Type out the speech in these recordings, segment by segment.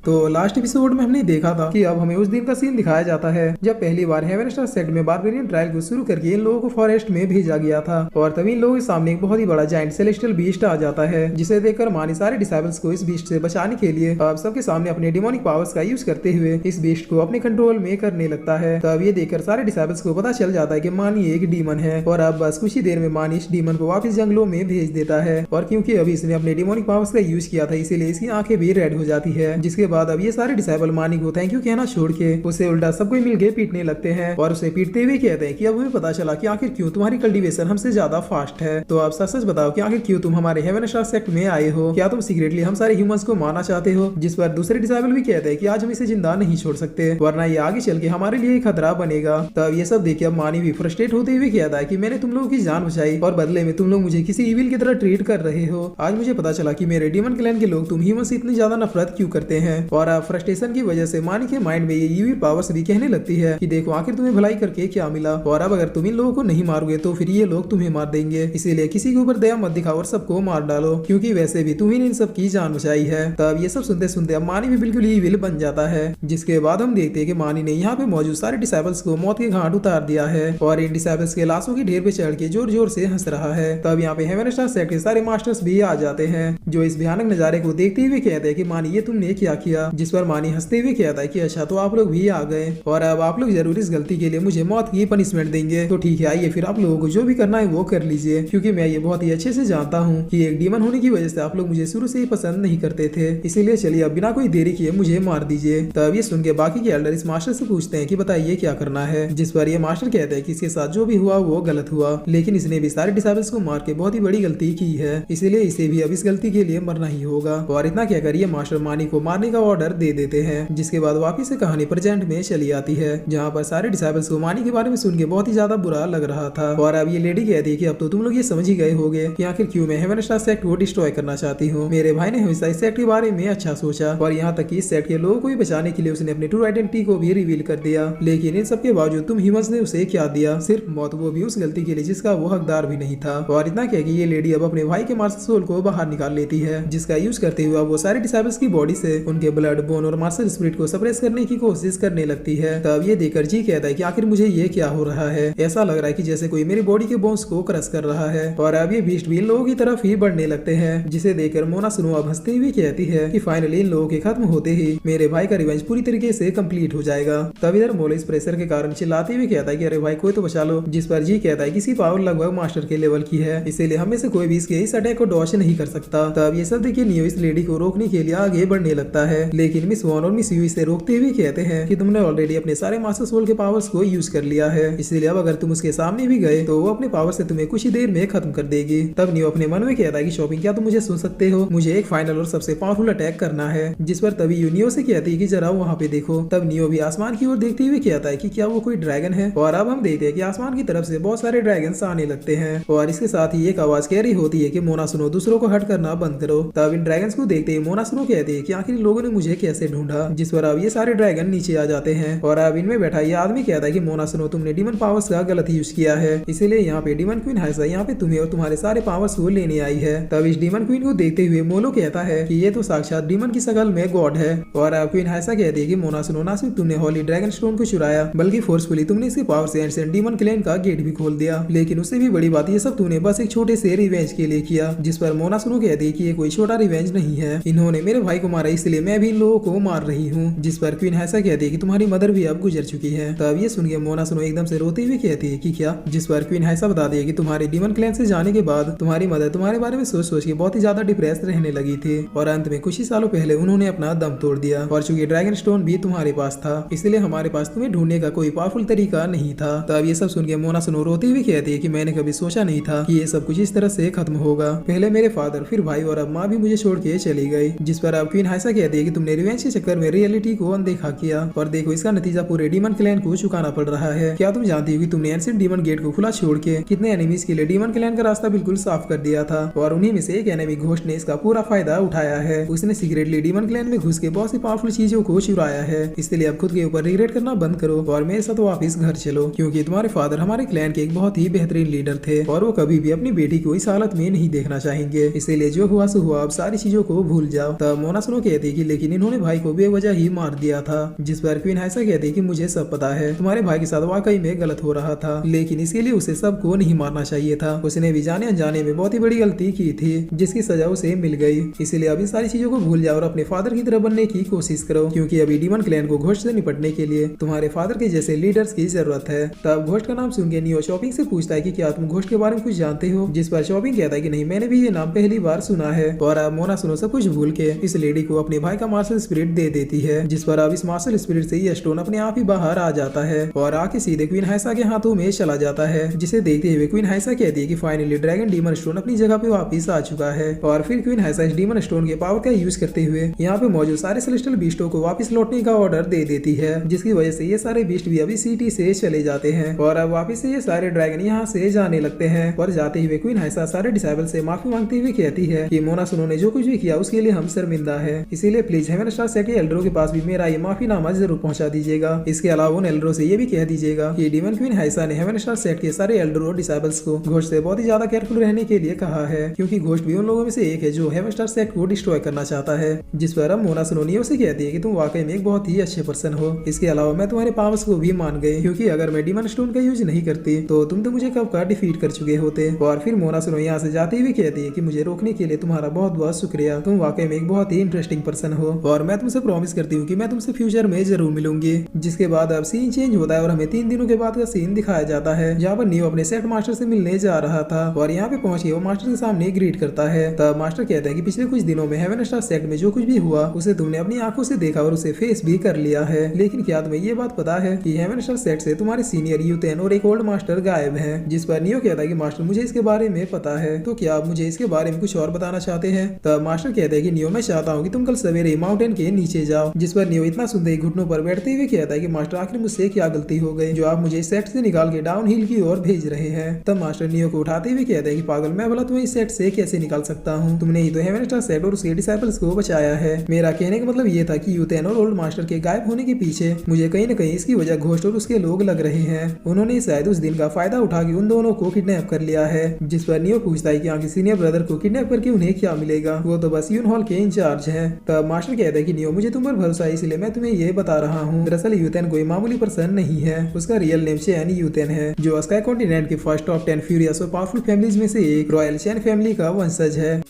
तो last episode में हमने देखा था कि अब हमें उस दिन का सीन दिखाया जाता है जब पहली बार हेवन स्टार सेक्ट में बारबेरियन ट्रायल को शुरू करके इन लोगों को फॉरेस्ट में भेजा गया था और तभी इन लोगों के सामने एक बहुत ही बड़ा जायंट सेलेस्टियल बीस्ट आ जाता है, जिसे देखकर मानी सारे डिसाइबल्स को इस बीस्ट से बचाने के लिए अब सबके सामने अपने डिमोनिक पावर्स का यूज करते हुए इस बीस्ट को अपने कंट्रोल में करने लगता है। तब ये देखकर सारे डिसाइबल्स को पता चल जाता है कि मानी एक डीमन है और अब बस कुछ ही देर में मानी इस डीमन को वापस जंगलों में भेज देता है। और क्योंकि अभी इसने अपने डिमोनिक पावर्स का यूज किया था इसीलिए इसकी आंखें भी रेड हो जाती है, जिसके बाद अब ये सारे डिसाइबल मानी को थैंक यू कहना छोड़ के उसे उल्टा सबको मिलके पीटने लगते हैं और उसे पीटते हुए कहते हैं कि अब हमें पता चला कि आखिर क्यों तुम्हारी कल्टीवेशन हमसे ज्यादा फास्ट है। तो आप सच सच बताओ कि आखिर क्यों तुम हमारे हेवन स्टार सेक्ट में आए हो? क्या तुम सीक्रेटली हम सारे ह्यूमंस को मारना चाहते हो? जिस पर दूसरे डिसाइबल भी कहते हैं कि आज हम इसे जिंदा नहीं छोड़ सकते वरना ये आगे चल के हमारे लिए खतरा बनेगा। तब ये सब देखिए अब मानी भी फ्रस्ट्रेट होते हुए कहता है कि मैंने तुम लोगों की जान बचाई और बदले में तुम लोग मुझे किसी इविल की तरह ट्रीट कर रहे हो। आज मुझे पता चला कि मेरे डीमन क्लैन के लोग तुम ह्यूमन से इतनी ज्यादा नफरत क्यों करते हैं। और अब फ्रस्ट्रेशन की वजह से मानी के माइंड में ये ईवी पावर्स भी कहने लगती है कि देखो आखिर तुम्हें भलाई करके क्या मिला, और अब अगर तुम इन लोगों को नहीं मारोगे तो फिर ये लोग तुम्हें मार देंगे, इसीलिए किसी के ऊपर दया मत दिखाओ और सबको मार डालो, क्योंकि वैसे भी तुम्हें इन सब की जान बचाई है। तब ये सब सुनते सुनते अब मानी भी बिल्कुल ईविल बन जाता है, जिसके बाद हम देखते हैं कि मानी ने यहाँ पे मौजूद सारे डिसाइबल्स को मौत के घाट उतार दिया है और इन डिसाइबल्स के लाशों की ढेर पे चढ़ के जोर जोर से हंस रहा है। तब यहाँ पे हेवन स्टार सेक्ट के सारे मास्टर्स भी आ जाते हैं, जो इस भयानक नजारे को देखते हुए कहते हैं कि मानी ये तुमने क्या किया। जिस पर मानी हंसते हुए कहता है कि अच्छा तो आप लोग भी आ गए और अब आप लोग जरूर इस गलती के लिए मुझे मौत की पनिशमेंट देंगे। तो ठीक है, आइए फिर आप लोगों को जो भी करना है वो कर लीजिए, क्योंकि मैं ये बहुत ही अच्छे से जानता हूँ कि एक डीमन होने की वजह से आप लोग मुझे शुरू से ही पसंद नहीं करते थे, इसीलिए चलिए अब बिना कोई देरी किए मुझे मार दीजिए। तब ये सुन के बाकी के एल्डर इस मास्टर से पूछते हैं कि बताइए क्या करना है। जिस पर ये मास्टर कहते हैं कि इसके साथ जो भी हुआ वो गलत हुआ, लेकिन इसने भी सारे डिसाइबल्स को मार के बहुत ही बड़ी गलती की है, इसीलिए इसे भी अब इस गलती के लिए मरना ही होगा। और इतना कहकर ये मास्टर मानी को मारने का ऑर्डर दे देते हैं, जिसके बाद वापिस से कहानी प्रेजेंट में चली आती है, जहाँ पर सारे डिसाइबल्स को मानी के बारे में सुन के बहुत ही ज्यादा बुरा लग रहा था। और अब ये लेडी कहती है कि अब तो तुम लोग ये समझ ही गए होगे कि आखिर क्यों मैं हेवन स्टार सेक्ट को डिस्ट्रॉय करना चाहती हूँ। मेरे भाई ने हमेशा इस सेक्ट के बारे में अच्छा सोचा और यहाँ तक कि इस सेक्ट के लोगों को भी बचाने के लिए उसने अपनी ट्रू आइडेंटिटी को भी रिवील कर दिया, लेकिन इन सब के बावजूद तुम ह्यूमंस ने उसे क्या दिया? सिर्फ मौत, वो भी उस गलती के लिए जिसका वो हकदार भी नहीं था। और इतना क्या कि ये लेडी अब अपने भाई के मार्शल सोल को बाहर निकाल लेती है, जिसका यूज करते हुए वो सारे डिसाइबल्स की बॉडी से उनके ब्लड, बोन और मार्शल स्पिरिट को सप्रेस करने की कोशिश करने लगती है। तब ये देखकर जी कहता है कि आखिर मुझे ये क्या हो रहा है, ऐसा लग रहा है कि जैसे कोई मेरी बॉडी के बोन्स को क्रश कर रहा है। और अब ये बीस्ट भी इन लोगों की तरफ ही बढ़ने लगते हैं, जिसे देखकर मोना सुनो अब हंसते हुए कहती है कि फाइनली इन लोगों के खत्म होते ही मेरे भाई का रिवेंज पूरी तरीके से कंप्लीट हो जाएगा। तब इधर मोला इस प्रेशर के कारण चिल्लाते हुए कहता है कि अरे भाई कोई तो बचा लो। जिस पर जी कहता है कि इसकी पावर लगभग मास्टर के लेवल की है, इसीलिए हम में से कोई भी इसके इस अटैक को डॉच नहीं कर सकता। तब ये सब देखिए नियो इस लेडी को रोकने के लिए आगे बढ़ने लगता है, लेकिन मिस वॉन और मिस यू इसे रोकते हुए कहते हैं कि तुमने ऑलरेडी अपने सारे मास्टर सोल के पावर्स को यूज कर लिया है, इसलिए अब अगर तुम उसके सामने भी गए तो वो अपने पावर से तुम्हें कुछ ही देर में खत्म कर देगी। तब नियो अपने मन में कहता है कि शॉपिंग क्या तुम मुझे सुन सकते हो, मुझे एक फाइनल और सबसे पावरफुल अटैक करना है। जिस पर तभी यू नियो से कहती है कि जरा वहाँ पे देखो। तब नियो भी आसमान की ओर देखते हुए कहता है कि क्या वो कोई ड्रैगन है। और अब हम देखते हैं कि आसमान की तरफ से बहुत सारे ड्रैगन आने लगते हैं और इसके साथ ही एक आवाज कह रही होती है कि मोना सुनो दूसरों को हट करना बंद करो। तब इन ड्रैगन्स को देखते ही मोना सुनो कहती है कि आखिर लोगों ने मुझे कैसे ढूंढा। जिस पर अब ये सारे ड्रैगन नीचे आ जाते हैं और अब इनमें बैठा ये आदमी कहता है कि मोना सुनो तुमने डीमन पावर्स का गलत यूज किया है, इसीलिए यहाँ पे डीमन क्वीन हाइसा यहाँ पे तुम्हें और तुम्हारे सारे पावर्स को लेने आई है। तब इस डीमन क्वीन को देखते हुए मोलो कहता है कि ये तो साक्षात डीमन की शकल में गॉड है। और अब क्वीन हाइसा कहती है कि मोना सुनो ना सिर्फ तुमने हॉली ड्रैगन स्टोन को चुराया बल्कि फोर्सफुली तुमने इसके पावर से एंशिएंट डीमन क्लैन का गेट भी खोल दिया, लेकिन उससे भी बड़ी बात ये सब तूने बस एक छोटे से रिवेंज के लिए किया। जिस पर मोना सुनो कहती है कि ये कोई छोटा रिवेंज नहीं है, इन्होंने मेरे भाई को मारा इसलिए मैं भी इन लोगों को मार रही हूँ। जिस पर क्वीन हाइसा कहती है कि तुम्हारी मदर भी अब गुजर चुकी है। तब ये सुन के मोना सुनो एकदम से रोते हुए कहती है कि क्या। जिस पर क्वीन हाइसा बताती है कि तुम्हारे डीमन क्लैन से जाने के बाद तुम्हारी मदर तुम्हारे बारे में सोच सोच के बहुत ही ज्यादा डिप्रेस रहने लगी थी और अंत में कुछ ही सालों पहले उन्होंने अपना दम तोड़ दिया। और चूंकि ड्रैगन स्टोन भी तुम्हारे पास था इसलिए हमारे पास तुम्हें ढूंढने का कोई पावरफुल तरीका नहीं था। तब ये सब सुन के मोना सुनो रोती हुई कहती है कि मैंने कभी सोचा नहीं था कि ये सब कुछ इस तरह से खत्म होगा। पहले मेरे फादर, फिर भाई और अब माँ भी मुझे छोड़ के चली गई। जिस पर अब क्वीन हाइसा कहती है कि तुमने रिवेंज के चक्कर में रियलिटी को अनदेखा किया और देखो इसका नतीजा पूरे डीमन क्लैन को चुकाना पड़ रहा है। क्या तुम जानती हो कि तुमने एंशिएंट डीमन गेट को खुला छोड़ के कितने एनिमीज के लिए डीमन क्लैन का रास्ता बिल्कुल साफ कर दिया था और उन्हीं में से एक एनिमी घोस्ट ने इसका पूरा फायदा उठाया है। उसने सीक्रेटली डीमन क्लैन में घुस के बहुत सी पावरफुल चीजों को चुराया है, इसलिए अब खुद के ऊपर रिग्रेट करना बंद करो और मेरे साथ वापस घर चलो, क्योंकि तुम्हारे फादर हमारे क्लैन के एक बहुत ही बेहतरीन लीडर थे और वो कभी भी अपनी बेटी को इस हालत में नहीं देखना चाहेंगे, इसीलिए जो हुआ सो हुआ, अब सारी चीजों को भूल जाओ। तब मोना सुनो कहती कि लेकिन इन्होंने भाई को बेवजह ही मार दिया था। जिस पर क्वीन हाइसा कहती है कि मुझे सब पता है, तुम्हारे भाई के साथ वाकई में गलत हो रहा था, लेकिन इसके लिए उसे सबको नहीं मारना चाहिए था। उसने भी जाने अनजाने में बहुत ही बड़ी गलती की थी, जिसकी सजा उसे मिल गई। इसलिए अभी सारी चीजों को भूल जाओ और अपने फादर की तरह बनने की कोशिश करो, क्योंकि अभी डीमन क्लैन को घोस्ट से निपटने के लिए तुम्हारे फादर के जैसे लीडर्स की जरूरत है। तब घोस्ट का नाम सुन के नियो शॉपिंग से पूछता है कि क्या तुम घोस्ट के बारे में कुछ जानते हो। जिस पर शॉपिंग कहता है कि नहीं, मैंने भी ये नाम पहली बार सुना है। और अब मोना सुनो सब कुछ भूल के इस लेडी को अपने भाई का मार्शल स्पिरिट दे देती है। जिस पर अब इस मार्शल स्पिरिट से ये स्टोन अपने आप ही बाहर आ जाता है और आके सीधे क्वीन हाइसा के हाथों में चला जाता है। जिसे देखते हुए क्वीन हाइसा कहती है कि फाइनली ड्रैगन डीमन स्टोन अपनी जगह पे वापस आ चुका है। और फिर क्वीन हाइसा इस डीमन स्टोन के पावर का यूज करते हुए यहाँ पे मौजूद सारे सेलेस्टियल बीस्टों को वापस लौटने का ऑर्डर दे देती है, जिसकी वजह से ये सारे बीस्ट भी अभी सिटी से चले जाते हैं। और अब वापस से ये सारे ड्रैगन यहाँ से जाने लगते हैं। और जाते हुए क्वीन हाइसा सारे डिसाइबल से माफी मांगते हुए कहती है कि मोना सुनो ने जो कुछ भी किया उसके लिए हम शर्मिंदा है, इसीलिए प्लीज हेवन स्टार सेट के एल्डरो के पास भी मेरा ये माफीनामा जरूर पहुंचा दीजिएगा। इसके अलावा उन एल्डरो से ये भी कह दीजिएगा कि डीमन क्वीन हाइसा ने हेवन स्टार सेट के सारे एल्डरो और डिसाइबल्स को घोस्ट से बहुत ही ज्यादा केयरफुल रहने के लिए कहा है, क्योंकि घोस्ट भी उन लोगों में से एक है जो हेवन स्टार सेट को डिस्ट्रॉय करना चाहता है। जिस पर अब मोना सुनोनियो से कहती है कि तुम वाकई में एक बहुत ही अच्छे पर्सन हो। इसके अलावा मैं तुम्हारे पावर्स को भी मान गई, क्योंकि अगर मैं डीमन स्टोन का यूज नहीं करती तो तुम तो मुझे कब का डिफीट कर चुके होते। और फिर मोना सुनो यहाँ से जाते हुए कहती है कि मुझे रोकने के लिए तुम्हारा बहुत बहुत शुक्रिया, तुम वाकई में एक बहुत ही इंटरेस्टिंग पर्सन हो और मैं तुमसे प्रॉमिस करती हूँ कि मैं तुमसे फ्यूचर में जरूर मिलूंगी। जिसके बाद अब सीन चेंज होता है और हमें 3 दिनों के बाद का सीन दिखाया जाता है, जहाँ पर नियो अपने सेट मास्टर से मिलने जा रहा था और यहाँ पे पहुंच के वो मास्टर के सामने ग्रीट करता है। तब मास्टर कहता है कि पिछले कुछ दिनों में हेवन स्टार सेट में जो कुछ भी हुआ उसे तुमने अपनी आंखों से देखा और उसे फेस भी कर लिया है, लेकिन क्या तुम्हें ये बात पता है कि हेवन स्टार सेट से तुम्हारे सीनियर यूतेन और एक ओल्ड मास्टर गायब हैं। जिस पर नियो कहता है कि मास्टर मुझे इसके बारे में पता है, तो क्या आप मुझे इसके बारे में कुछ और बताना चाहते हैं। तब मास्टर कहते हैं कि नियो मैं चाहता हूँ कि तुम कल सवेरे माउंटेन के नीचे जाओ। जिस पर नियो इतना सुनते ही घुटनों पर बैठते हुए कहता है कि मास्टर आखिर मुझसे क्या गलती हो गई जो आप मुझे इस सेट से निकाल के डाउन हिल की ओर भेज रहे हैं। तब मास्टर नियो को उठाते हुए कहता है कि पागल, मैं भला तुम्हें इस सेट से कैसे निकाल सकता हूँ, तुमने ही तो हेवन स्टार सेट और उसके डिसाइपल्स को बचाया है। मेरा कहने का मतलब ये था कि यूतेन और ओल्ड मास्टर के गायब होने के पीछे मुझे कहीं न कहीं इसकी वजह घोस्ट और उसके लोग लग रहे हैं। उन्होंने शायद उस दिन का फायदा उठा के उन दोनों को किडनैप कर लिया है। जिस पर नियो पूछता है कि आगे सीनियर ब्रदर को किडनैप करके उन्हें क्या मिलेगा, वो तो बस यून हॉल के इंचार्ज है। तब मास्टर कहता है कि नियो मुझे तुम पर भरोसा है, इसलिए मैं तुम्हें ये बता रहा हूँ। दरअसल यूतेन कोई मामूली पर्सन नहीं है, उसका रियल नेम चैन यूतेन है, जो स्काई कॉन्टिनेंट की फर्स्ट टॉप 10 फ्यूरियस और पावरफुल फैमिलीज में से एक रॉयल चैन फैमिली का वंशज है।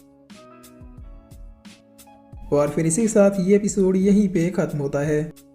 और फिर इसी के साथ ये एपिसोड यहीं पे खत्म होता है।